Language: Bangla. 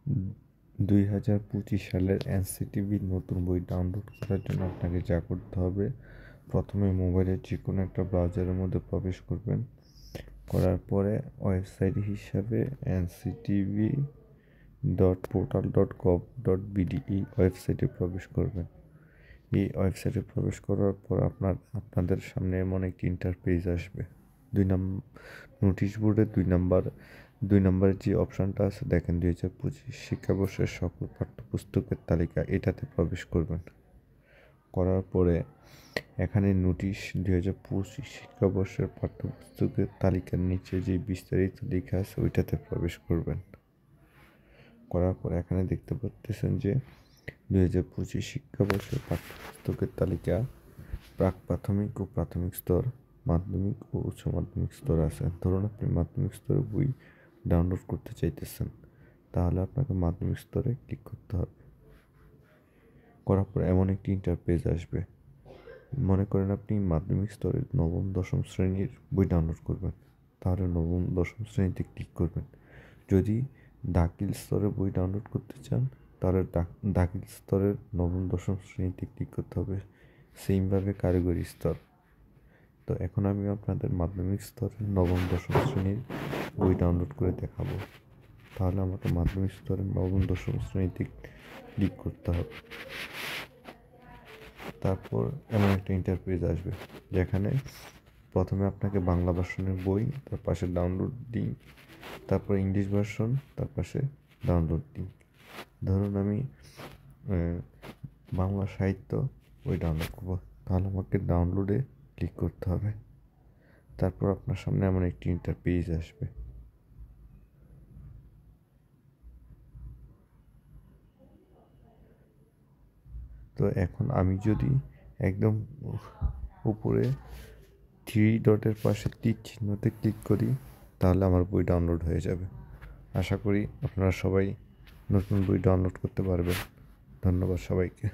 2025 সালের এনসিটিভি নতুন বই ডাউনলোড করার জন্য আপনাকে যা করতে হবে, প্রথমে মোবাইলের যে কোনো একটা ব্রাউজারের মধ্যে প্রবেশ করবেন। করার পরে ওয়েবসাইট হিসাবে nctv.portal.gov.bd এই ওয়েবসাইটে প্রবেশ করবেন। এই ওয়েবসাইটে প্রবেশ করার পর আপনাদের সামনে এমন একটি ইন্টারফেস আসবে। নোটিশ বোর্ডে দুই নম্বরের যে অপশনটা আছে দেখেন, 2025 শিক্ষাবর্ষের সকল পাঠ্যপুস্তকের তালিকা, এটাতে প্রবেশ করবেন। করার পরে এখানে নোটিশ 2025 শিক্ষাবর্ষের পাঠ্যপুস্তকের তালিকার নিচে যে বিস্তারিত লেখা আছে ওইটাতে প্রবেশ করবেন। করার পর এখানে দেখতে পাচ্ছেন যে 2025 শিক্ষাবর্ষের পাঠ্যপুস্তকের তালিকা প্রাক প্রাথমিক ও প্রাথমিক স্তর, মাধ্যমিক ও উচ্চ মাধ্যমিক স্তর আছে। ধরুন আপনি মাধ্যমিক স্তরে বই ডাউনলোড করতে চাইতেছেন, তাহলে আপনাকে মাধ্যমিক স্তরে ক্লিক করতে হবে। করার পর এমন একটি ইন্টারপেজ আসবে। মনে করেন আপনি মাধ্যমিক স্তরের নবম দশম শ্রেণীর বই ডাউনলোড করবেন, তাহলে নবম দশম শ্রেণীতে ক্লিক করবেন। যদি দাখিল স্তরের বই ডাউনলোড করতে চান, তাহলে দাখিল স্তরের নবম দশম শ্রেণীতে ক্লিক করতে হবে। সেইমভাবে কারিগরি স্তর। তো এখন আমি আপনাদের মাধ্যমিক স্তরের নবম দশম শ্রেণীর বই ডাউনলোড করে দেখাবো। তাহলে আমাকে মাধ্যমিক স্তরের নবম দশম শ্রেণীতে ক্লিক করতে হবে। তারপর এমন একটা ইন্টারফেস আসবে যেখানে প্রথমে আপনাকে বাংলা ভার্সনের বই, তার পাশে ডাউনলোড লিঙ্ক, তারপর ইংলিশ ভার্সন, তার পাশে ডাউনলোড লিঙ্ক। ধরুন আমি বাংলা সাহিত্য বই ডাউনলোড করবো, তাহলে আমাকে ডাউনলোডে ক্লিক করতে হবে। তারপর আপনার সামনে এমন একটি ইন্টারপেজ আসবে। তো এখন আমি যদি একদম উপরে 3 ডটের পাশে টিক চিহ্নতে ক্লিক করি, তাহলে আমার বই ডাউনলোড হয়ে যাবে। আশা করি আপনারা সবাই নতুন বই ডাউনলোড করতে পারবেন। ধন্যবাদ সবাইকে।